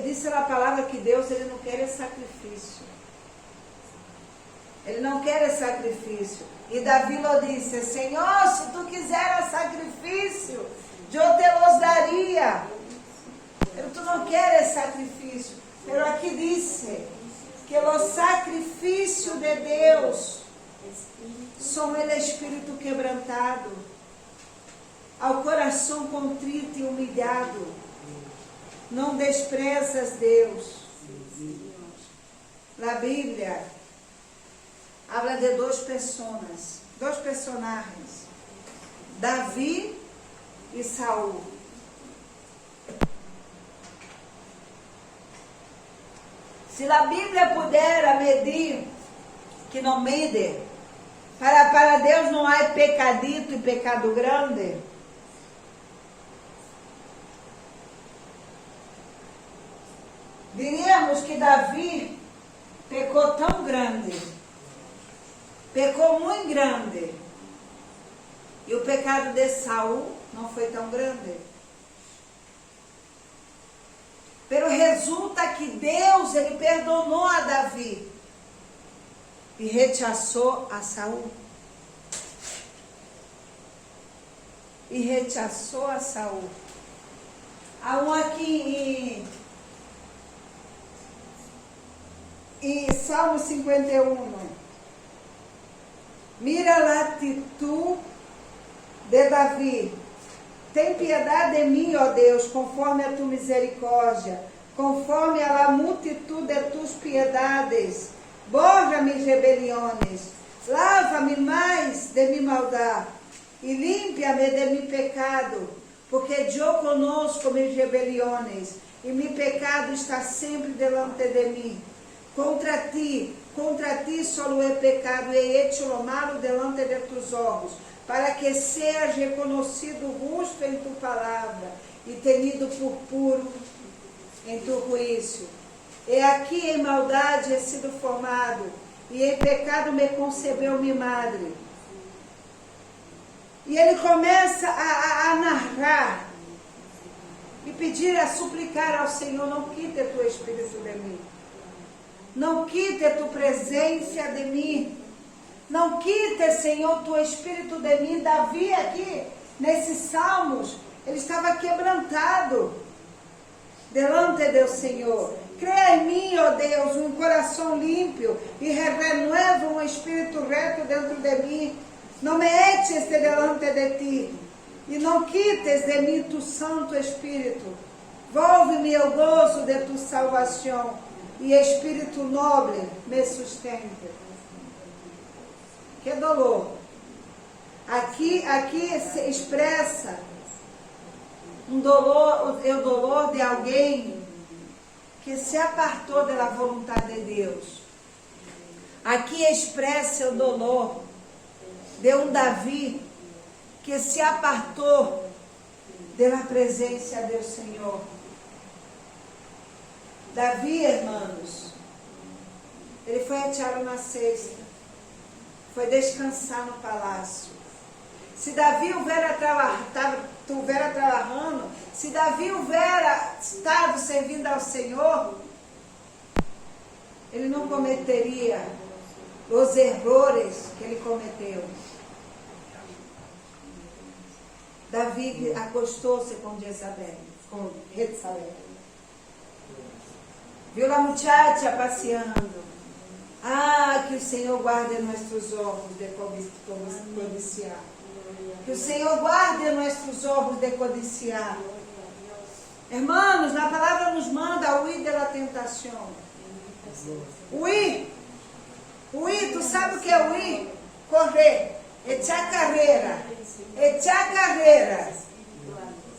Disse a palavra que Deus, ele não quer sacrifício. Ele não quer sacrifício. E Davi lo disse, Senhor, se tu quiseres sacrifício, eu te los daria. Mas tu não queres sacrifício. Mas aqui disse que o sacrifício de Deus são o espírito quebrantado, ao coração contrito e humilhado. Não desprezas Deus. Na Bíblia habla de dois personagens, Davi e Saul. Se a Bíblia puder medir, que não mede, para Deus não há pecadito e pecado grande. diríamos que Davi pecou tão grande, pecou muito grande, e o pecado de Saul não foi tão grande. Pero resulta que Deus, ele perdonou a Davi e rechaçou a Saul. E rechaçou a Saul. Há um aqui em Salmo 51. Mira a atitude de Davi. Tem piedade de mim, ó Deus, conforme a tua misericórdia, conforme a multitude de tuas piedades. Borra-me rebeliões, lava-me mais de minha maldade, e limpa-me de meu pecado, porque eu conosco mis rebeliões, e meu pecado está sempre delante de mim. Contra ti solo he pecado e he hecho lo malo delante de tus ojos, para que seas reconhecido justo em tu palavra e tenido por puro em tu juízo. E aqui em maldade he sido formado, e em pecado me concebeu minha madre. E ele começa a narrar e pedir, a suplicar ao Senhor: não quite o teu espírito de mim, não quite a tua presença de mim, não quite, Senhor, teu espírito de mim. Davi aqui, nesses salmos, ele estava quebrantado delante do Senhor. Cria em mim, ó Deus, um coração limpo e renueva um espírito reto dentro de mim. Não me eches delante de ti e não quites de mim tu Santo Espírito. Volve-me o gozo de tua salvação e espírito nobre me sustente. Que dolor! Aqui se expressa um dolor, o dolor de alguém que se apartou da vontade de Deus. Aqui expressa o dolor de um Davi que se apartou da presença do Senhor. Davi, irmãos, ele foi echado na cesta, foi descansar no palácio. Se Davi houvera trabalhando, se Davi houvera estado servindo ao Senhor, ele não cometeria os erros que ele cometeu. Davi acostou-se com Jezabel, com Jezabel. Viu a muchacha passeando. Ah, que o Senhor guarde nossos olhos de codiciar. Que o Senhor guarde nossos olhos de codiciar. Irmãos, na palavra nos manda huir da tentação. Huir. Huir, tu sabe o que é huir? Correr. Echar carreira. Echar carreira.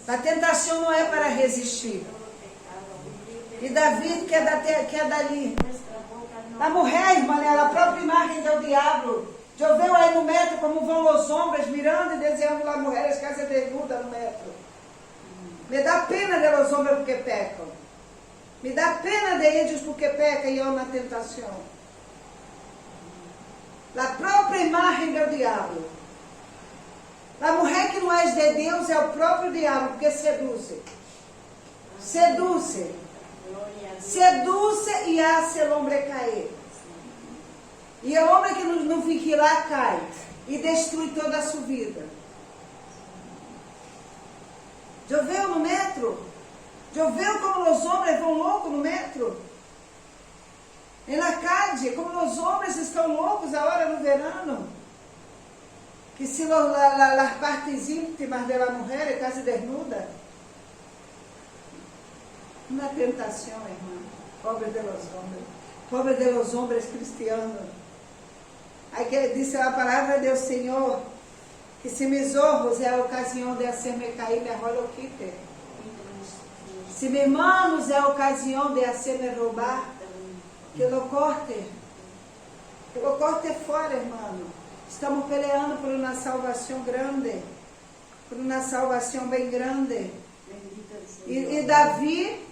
A tentação não é para resistir. E Davi quer dali. A mulher, irmã, ela a própria imagem do diabo. Já viu aí no metro como vão os homens mirando e desenhando lá mulheres casas desnudas no metro. Me dá pena de los homens porque pecam. Me dá pena de eles porque pecam e amam a tentação. A própria imagem do diabo. A mulher que não é de Deus é o próprio diabo, porque seduz. Seduz. Seduz e hace o homem cair. E o homem que não vigilar cai e destrui toda a sua vida. Já viu no metro? Já viu como os homens vão loucos no metro? E na calle, como os homens estão loucos agora no verano? Que se as partes íntimas da mulher é quase desnuda. Uma tentação, irmã. Pobre de los homens. Pobre de los homens cristianos. Aí que disse a palavra do Senhor, que se mis ojos é a ocasião de hacerme cair, mejor lo quite. Se mis manos é a ocasião de hacerme roubar, que lo corte. Que lo corte fora, irmão. Estamos peleando por uma salvação grande. Por uma salvação bem grande. E Davi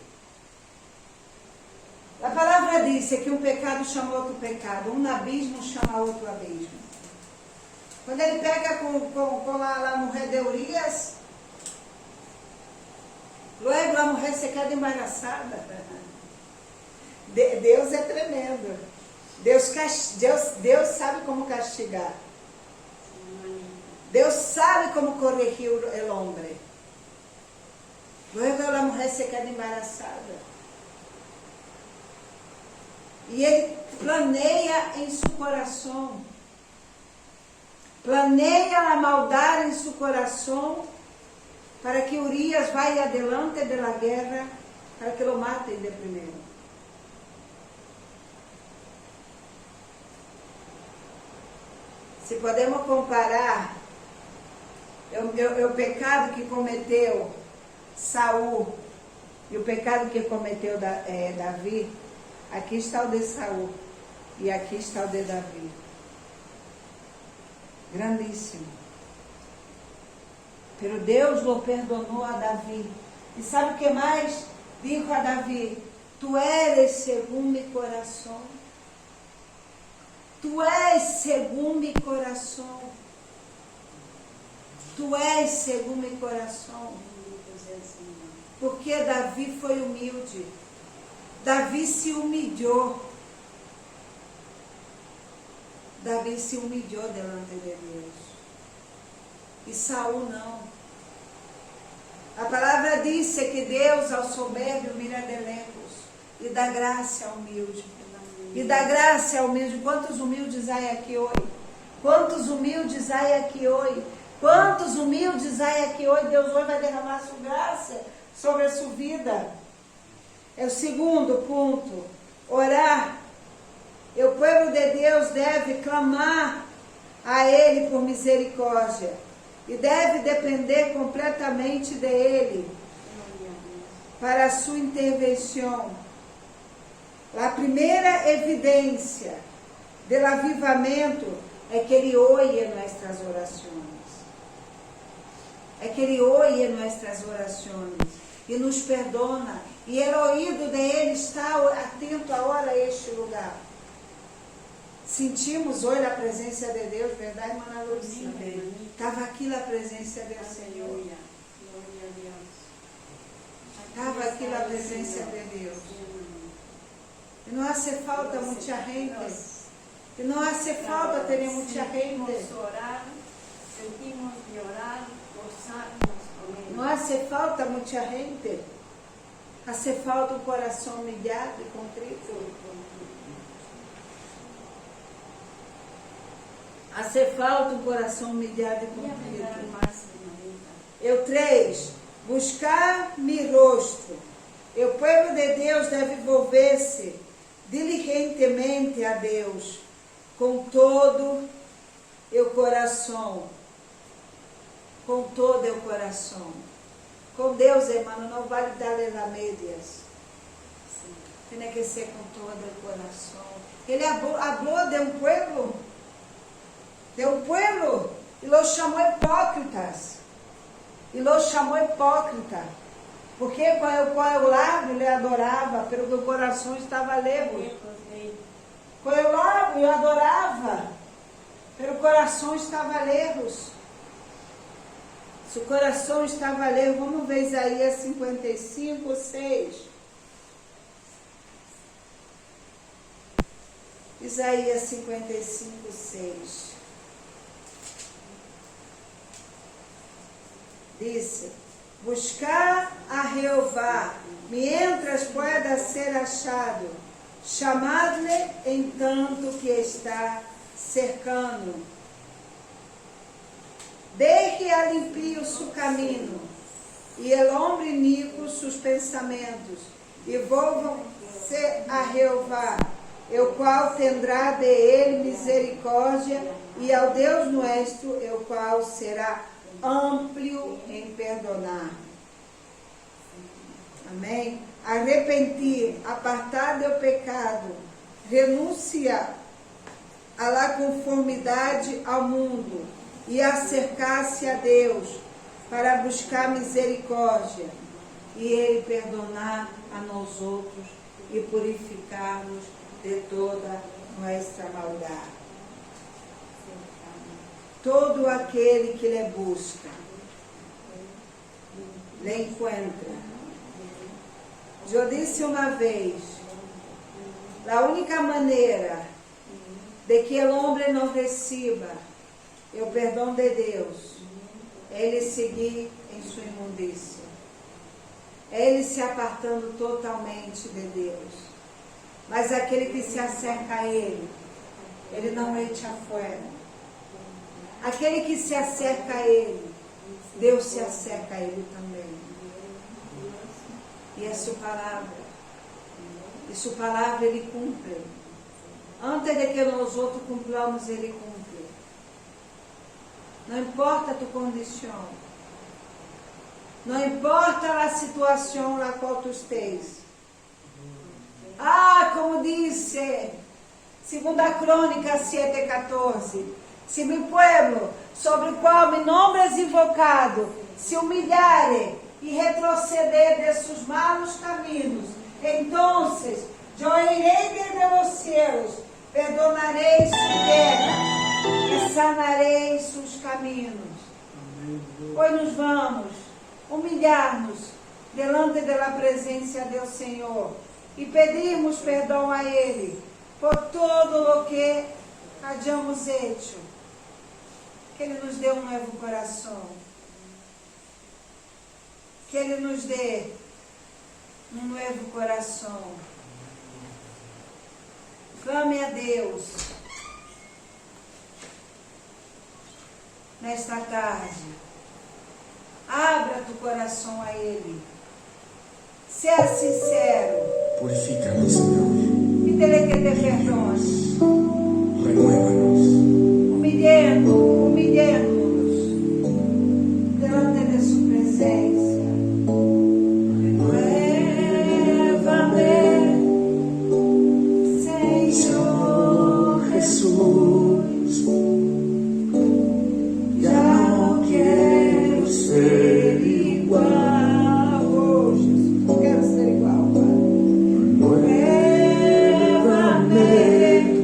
A palavra diz que um pecado chama outro pecado, um abismo chama outro abismo. Quando ele pega com a mulher de Urias, logo a mulher se queda embaraçada. Deus é tremendo. Deus sabe como castigar. Deus sabe como corrigir o homem. Luego a mulher se queda embaraçada. E ele planeia em seu coração. Planeia a maldade em seu coração para que Urias vá adelante da guerra, para que lo matem de primeiro. Se podemos comparar o pecado que cometeu Saul e o pecado que cometeu Davi, aqui está o de Saul e aqui está o de Davi. Grandíssimo. Pero Deus lo perdonou a Davi. E sabe o que mais? Dijo a Davi: Tu eres segundo mi coração. Tu és segundo mi coração. Tu és segundo mi coração. Porque Davi foi humilde. Davi se humilhou. Davi se humilhou delante de Deus. E Saul não. A palavra diz que Deus ao soberbo mira de lejos e dá graça ao humilde. E dá graça ao humilde. Quantos humildes há aqui hoje? Quantos humildes há aqui hoje? Quantos humildes há aqui hoje? Deus hoje vai derramar sua graça sobre a sua vida. É o segundo ponto. Orar. E o povo de Deus deve clamar a Ele por misericórdia. E deve depender completamente de Ele para a sua intervenção. A primeira evidência do avivamento é que Ele ouve nossas orações. É que Ele ouve nossas orações e nos perdona. E o ouído dele está atento agora a este lugar. Sentimos hoje a presença de Deus, verdade, irmã Lucia? Estava aqui a presença do Senhor. Estava aqui a presença de Deus. E não hace falta muita gente. E não hace falta ter muita gente. Sentimos de orar, gozarnos com Ele. Não hace falta muita gente. Hace falta um coração humilhado e contrito. Hace falta um coração humilhado e contrito. Eu 3. Buscar meu rosto. O povo de Deus deve volver-se diligentemente a Deus com todo o coração. Com todo o coração. Com Deus, irmão, não vale dar-lhe a médias. Tem que ser com todo o coração. Ele falou de um povo. De um povo. E los chamou hipócritas. E los chamou hipócrita. Porque com o lábio ele adorava, pelo o coração estava lejos. Com o lábio ele adorava, pelo o coração estava lejos. Se o coração estava lejos, vamos ver Isaías 55, 6. Isaías 55, 6. Disse: buscar a Jeová, mientras pueda ser achado, chamad-lhe entanto que está cercano. Deje al impío su camino, e el hombre iníquo sus pensamentos, e volvam-se a Jeová, o qual tendrá de ele misericórdia, e ao Deus nuestro, o qual será amplo em perdonar. Amém? Arrepentir, apartar do pecado, renunciar à la conformidade ao mundo e acercar-se a Deus para buscar misericórdia e Ele perdonar a nós outros e purificar-nos de toda nossa maldade. Todo aquele que lhe busca, lhe encontra. Eu disse uma vez, a única maneira de que o homem não receba o perdão de Deus é ele seguir em sua imundícia, é ele se apartando totalmente de Deus. Mas aquele que se acerca a ele não echa fora. Aquele que se acerca a ele, Deus se acerca a ele também. E é sua palavra. E sua palavra ele cumpre. Antes de que nós outros cumplamos, ele cumpre. Não importa a tua condição. Não importa a situação na qual tu estejas. Como disse 2 Crônicas 7:14. Se meu povo, sobre o qual meu nome é invocado, se humilhare e retroceder de seus malos caminhos, então eu irei desde os céus, perdonarei sua terra e sanarei seus caminhos. Hoje nos vamos humilhar-nos delante da presença do Senhor e pedirmos perdão a Ele por todo o que hayamos hecho. Que Ele nos dê um novo coração. Que Ele nos dê um novo coração. Clame a Deus nesta tarde. Abra tu coração a Ele. Seja sincero. Purifícanos, Señor. Pídele que te perdone. Renuévanos. Humilhemos delante de sua presença. Renuévame, Senhor Jesús, ya no quiero ser igual. Oh, Jesus, não quero ser igual, Pai. Renuévame,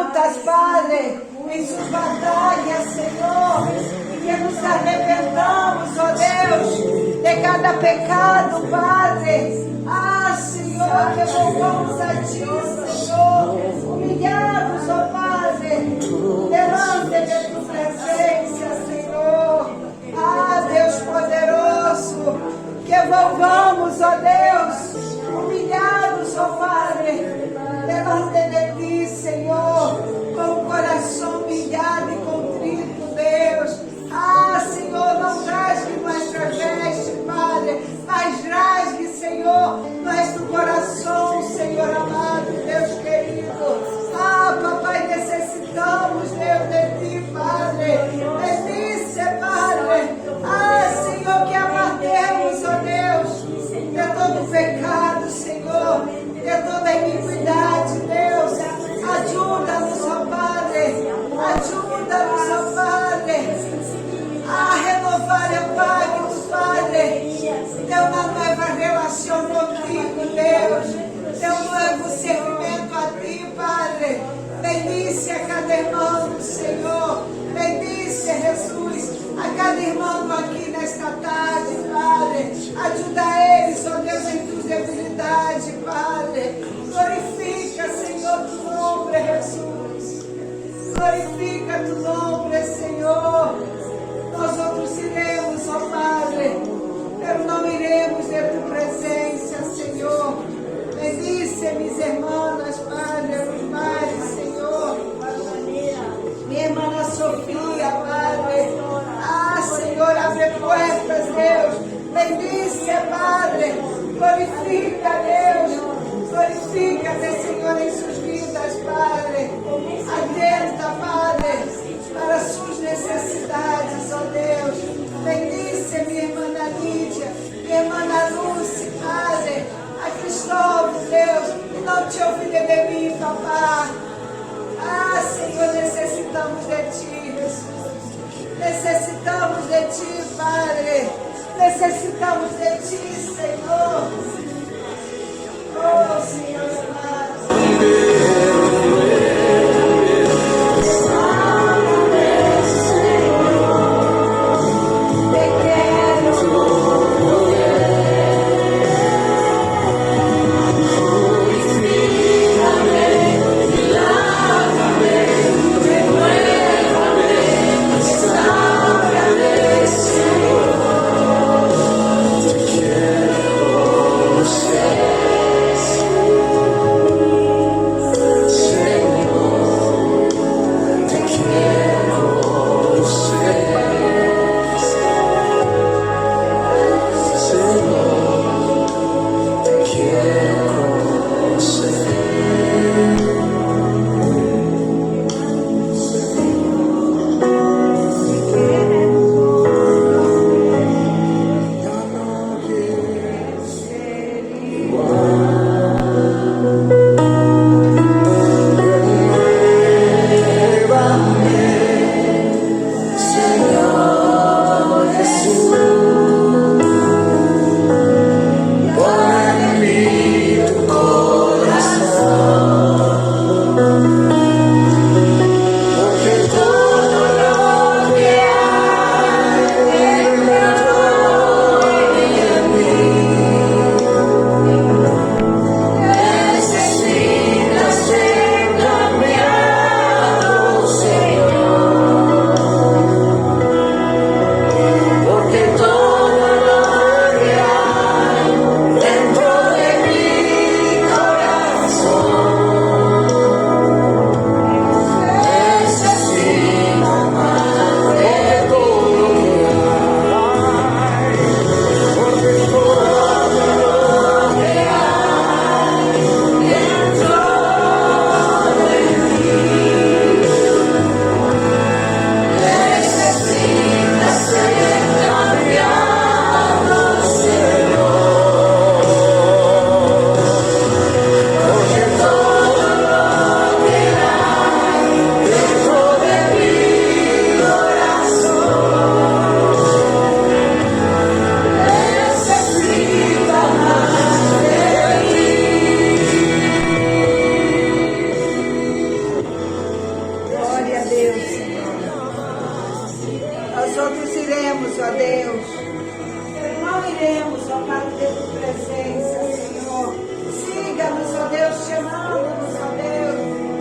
lutas, Padre, em suas batalhas, Senhor, e que nos arrependamos, ó Deus, de cada pecado, Padre. Ah, Senhor, que volvamos a Ti, Senhor, humilhados, ó Padre, delante de Tu presença, Senhor. Ah, Deus poderoso, que volvamos, ó Deus, humilhados, ó Padre, delante de Ti, Senhor, com o coração humilhado e contrito, Deus. Ah, Senhor, não rasgue nossa veste, Padre, mas rasgue, Senhor, nosso coração, Senhor amado, Deus querido. Ah, Papai, necessitamos, Deus, de Ti, Padre. Delícia, Padre. Ah, Senhor, que abatemos, ó Deus, de todo pecado, Senhor, de toda iniquidade, Deus. Ajuda-nos, ó Padre. Ajuda-nos, ó Padre, a renovar o pacto, Padre. Ter uma nova relação contigo, Deus. Ter um novo servimento a Ti, Padre. Bendice a cada irmão, Senhor. Bendice, Jesus, a cada irmão aqui nesta tarde, Padre. Ajuda eles, ó Deus, em Tua debilidade, Padre. Glorifica, Senhor, Tu nome, Jesus. Glorifica Tu nome, Senhor. Nós outros iremos, ó Padre, pero não iremos de Tu presença, Senhor. Bendice minhas irmãs, Padre, os mares, Senhor. Minha irmã Sofia, Padre. Ah, Senhor, abre portas, Deus. Bendice, Padre. Glorifica, Deus. Glorifica-te, Senhor, em suas vidas, Padre. Atenta, Padre, para suas necessidades, ó Deus. Bendice minha irmã Lídia, minha irmã Lúcia, Padre. A Cristóvão, Deus, e não te olvide de mim, papá. Ah, Senhor, necessitamos de Ti, Jesus. Necessitamos de Ti, Padre. Necessitamos de Ti, Senhor. Oh, Senhor amado. iremos, ó Deus. Não iremos, ó Pai, de tua presença, Senhor. Siga-nos, ó Deus, chamando-nos, ó Deus.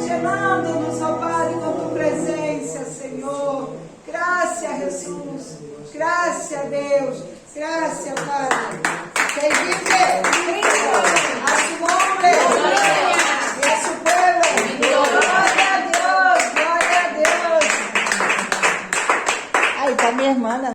Chamando-nos, ó Pai, com tua presença, Senhor. Graças, Jesus. Graças, Deus. Graças, Padre. Que vive Cristo, a su nombre, y a su pueblo. Gloria a Dios, gloria a Dios. Ahí está mi hermana.